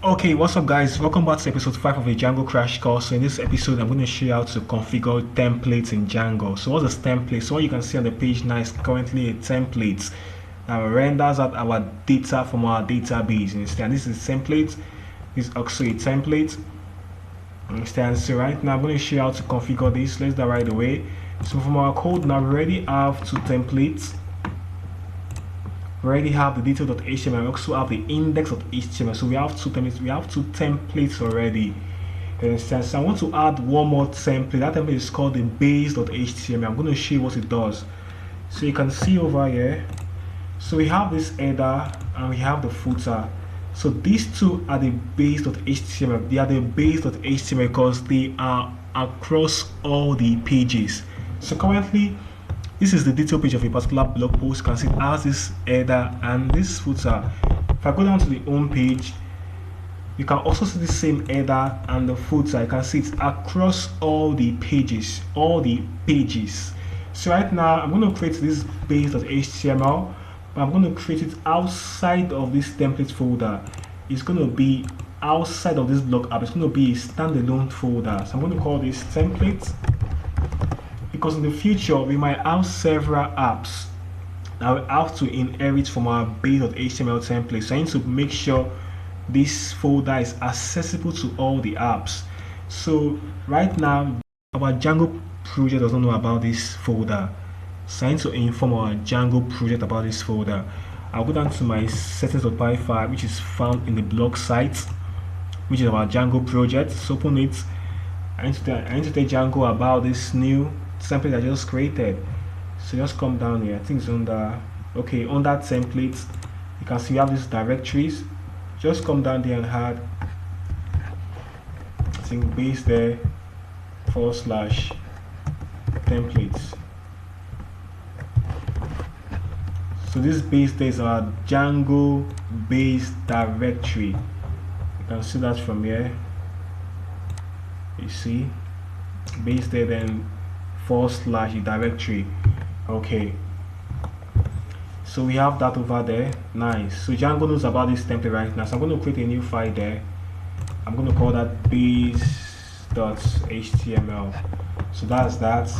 Okay, what's up guys? Welcome back to episode 5 of a Django crash course. So in this episode, I'm going to show you how to configure templates in Django. So what's a template? So what you can see on the page now is currently a template that renders out our data from our database. Understand? This is a template. This is also a template. Understand? So right now, I'm going to show you how to configure this. Let's do that right away. So from our code now, we already have two templates. We already have the detail.html. We also have the index.html. So we have two templates. We have two templates already. So I want to add one more template. That template is called the base.html. I'm going to show you what it does. So you can see over here. So we have this header and we have the footer. So these two are the base.html. They are the base.html because they are across all the pages. So currently, this is the detail page of a particular blog post. You can see it has this header and this footer. If I go down to the home page, you can also see the same header and the footer. You can see it's across all the pages, So right now, I'm going to create this base.html, but I'm going to create it outside of this template folder. It's going to be outside of this blog app. It's going to be a standalone folder. So I'm going to call this template, because in the future we might have several apps that we have to inherit from our base.html template. So I need to make sure this folder is accessible to all the apps. So right now our Django project doesn't know about this folder, so I need to inform our Django project about this folder. I'll go down to my settings.py file, which is found in the blog site, which is our Django project. So open it. I need to tell Django about this new template I just created. So just come down here. I think it's under under templates. You can see we have these directories. Just come down there and add, I think, base there /templates. So this base there is our Django base directory. You can see that from here. You see base there, then /directory. Okay, so we have that over there. Nice. So Django knows about this template right now, so I'm going to create a new file there. I'm going to call that base.html. so that's that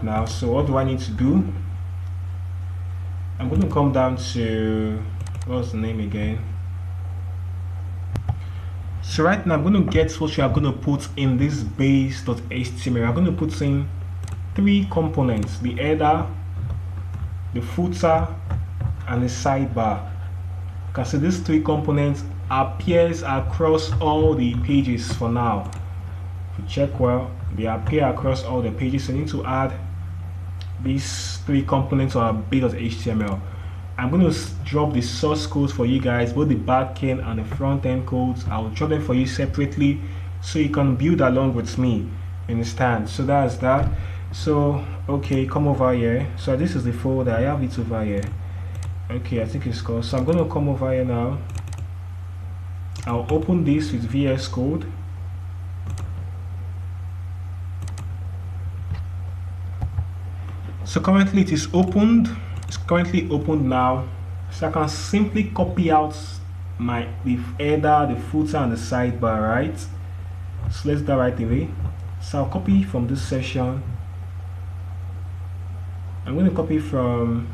now. So what do I need to do? I'm going to come down to, what's the name again? So right now I'm going to get what we are going to put in this base.html. I'm going to put in three components: the header, the footer, and the sidebar. You can see these three components appears across all the pages for now. If you check well, they appear across all the pages. So you need to add these three components to our base.html. I'm going to drop the source codes for you guys, both the backend and the front end codes. I'll drop them for you separately so you can build along with me. Understand? So that's that. So okay, come over here. So this is the folder. I have it over here. Okay, I think it's called. So I'm going to come over here now. I'll open this with VS Code. So currently it is opened. It's currently opened now. So I can simply copy out the header, the footer, and the sidebar, right? So let's do that right away. So I'll copy from this section. I'm going to copy from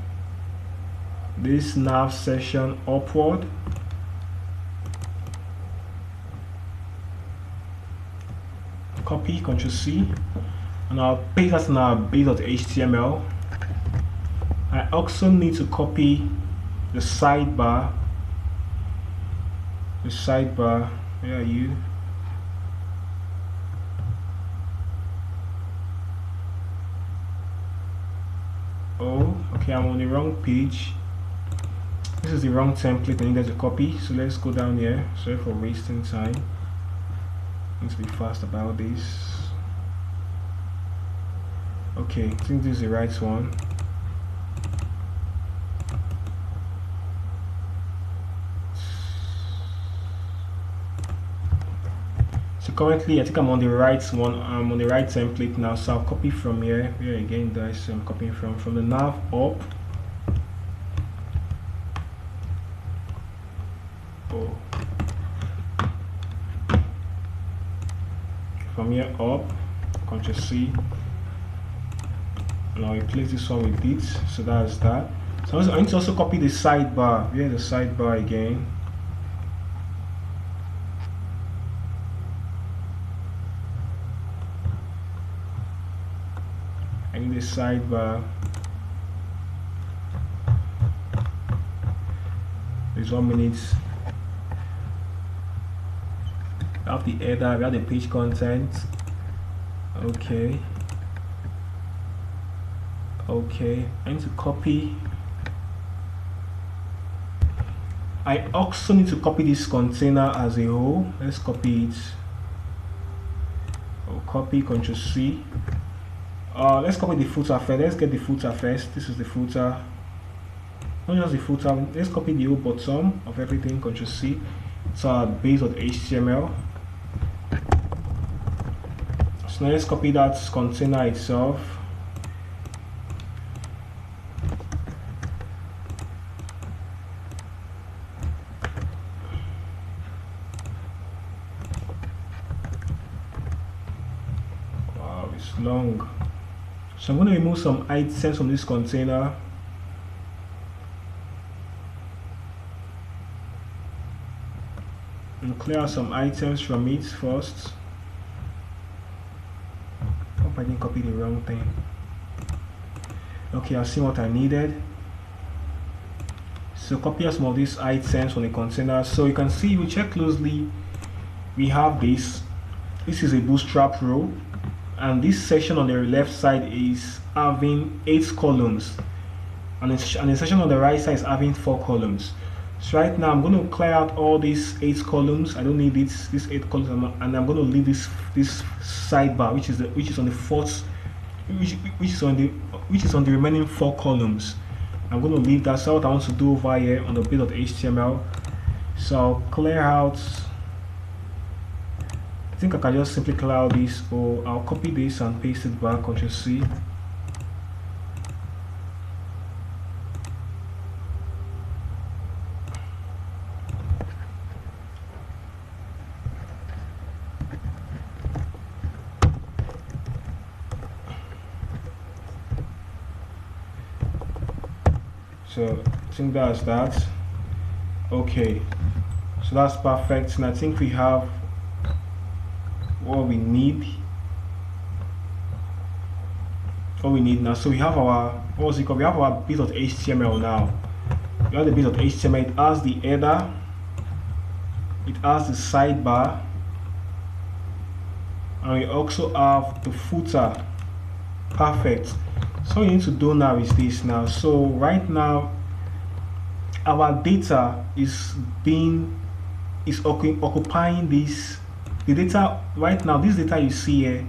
this nav section upward. Copy, Ctrl C, and I'll paste that in our base.html. I also need to copy the sidebar. Where are you? Oh, okay, I'm on the wrong page. This is the wrong template I needed to copy. So let's go down here. Sorry for wasting time. Need to be fast about this. Okay, I think this is the right one. So currently I think I'm on the right one. I'm on the right template now, so I'll copy from here. Here again, guys, I'm copying from the nav up. from here up, Ctrl C. Now replace this one with it, so that's that. So I need to also copy the sidebar. Here's the sidebar again. I need the sidebar. There's 1 minute. We have the header, we have the page content. Okay. Okay, I need to copy. I also need to copy this container as a whole. Let's copy it. I'll copy, Ctrl C. Let's copy the footer first. Let's get the footer first. This is the footer. Not just the footer. Let's copy the whole bottom of everything. Ctrl C. It's our base.html. So now let's copy that container itself. Long. So I'm going to remove some items from this container. And clear out some items from it first. Hope I didn't copy the wrong thing. Okay, I've seen what I needed. So copy out some of these items from the container. So you can see, if you check closely, we have this. This is a bootstrap row. And this section on the left side is having 8 columns, and the section on the right side is having 4 columns. So right now I'm going to clear out all these 8 columns. I don't need these 8 columns, and I'm going to leave this sidebar, which is on the fourth, which is on the remaining 4 columns. I'm going to leave that. So what I want to do over here on the bit.html. So I'll clear out. I think I can just simply clear out this, or I'll copy this and paste it back. Ctrl C. So I think that's that. Okay, so that's perfect, and I think we have what we need now. So we have our, what's it called, we have our bit.html now. We have the bit.html. It has the header, it has the sidebar, and we also have the footer. Perfect. So what you need to do now is this now. So right now our data is occupying this. The data right now, this data you see here,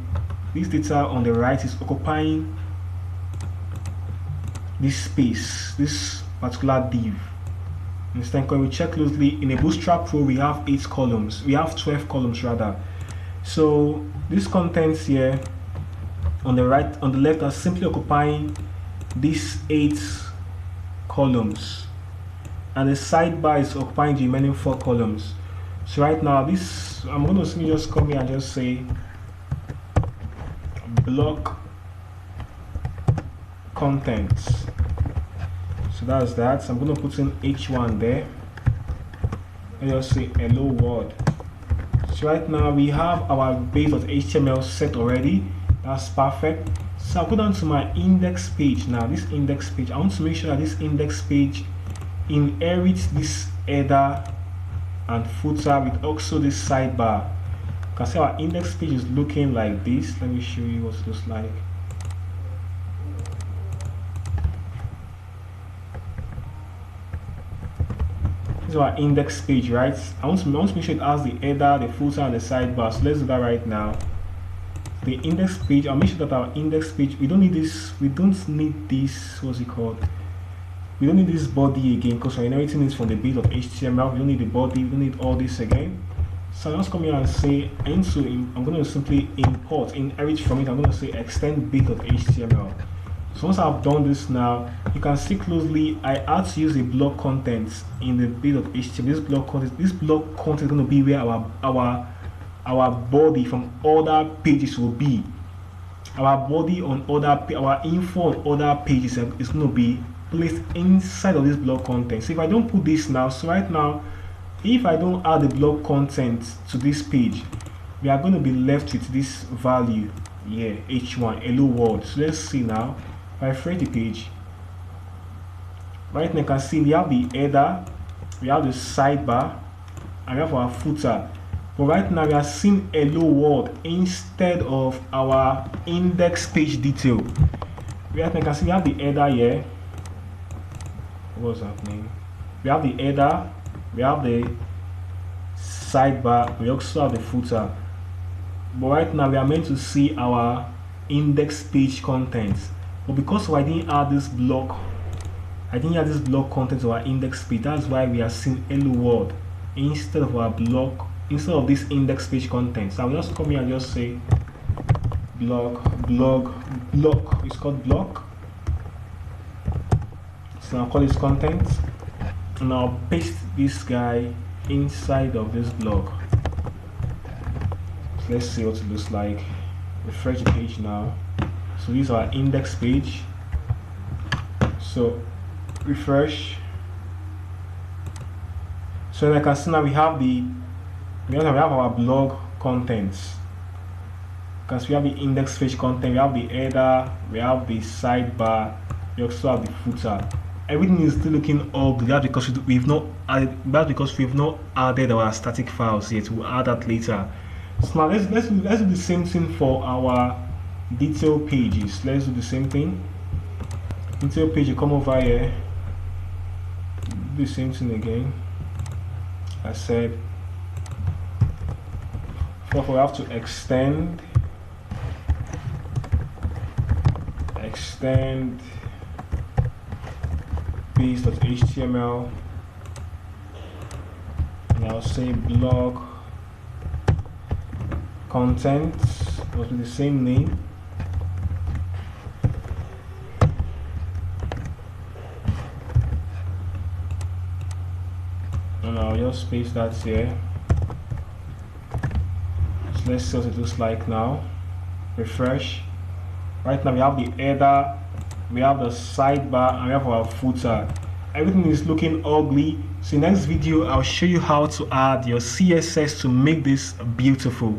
this data on the right is occupying this space, this particular div. Understand? When we check closely, in a bootstrap row we have 8 columns. We have 12 columns rather. So this contents here on the right, on the left, are simply occupying these 8 columns, and the sidebar is occupying the remaining 4 columns. So right now, this, I'm going to simply just come here and just say block contents. So that's that. So I'm going to put in H1 there and just say hello world. So right now we have our base.html set already. That's perfect. So I'll go down to my index page now. This index page, I want to make sure that this index page inherits this header and footer with also this sidebar. You can see our index page is looking like this. Let me show you what it looks like. This is our index page, right? I want to make sure it has the header, the footer, and the sidebar. So let's do that right now. The index page, I'll make sure that our index page, we don't need this, what's it called? We don't need this body again, because we're inheriting this from the base.html. We don't need the body, we don't need all this again. So I'll just come here and say, I'm going to simply inherit from it. I'm going to say extend base.html. So once I've done this now, you can see closely, I had to use a block content in the base.html. This block content is going to be where our our body from other pages will be. Our body on our info on other pages is going to be placed inside of this blog content. So if I don't put this now, so right now, if I don't add the blog content to this page, we are going to be left with this value here, h1 hello world. So let's see now. If I refresh the page, right now you can see we have the header, we have the sidebar, and we have our footer. But right now we are seeing hello world instead of our index page detail. Right now you can see we have the header here. What's happening? We have the header, we have the sidebar, we also have the footer. But right now we are meant to see our index page contents. But because I didn't add this block, content to our index page, that's why we are seeing hello world instead of our block, instead of this index page content. So I'll just come here and just say block. It's called block. So I'll call this content, and I'll paste this guy inside of this block. So let's see what it looks like. Refresh the page now. So this is our index page. So refresh. So like I can see now we have our blog contents. Because we have the index page content, we have the header, we have the sidebar, we also have the footer. Everything is still looking ugly. That's because we've not added our static files yet. We'll add that later. So now let's do the same thing for our detail pages. Let's do the same thing. Detail page, you come over here, do the same thing again. I said, first we have to extend page.html, and I'll say blog content must be the same name. And I'll just paste that here. So let's see what it looks like now. Refresh. Right now we have the header, we have the sidebar, and we have our footer. Everything is looking ugly. So in the next video I'll show you how to add your CSS to make this beautiful.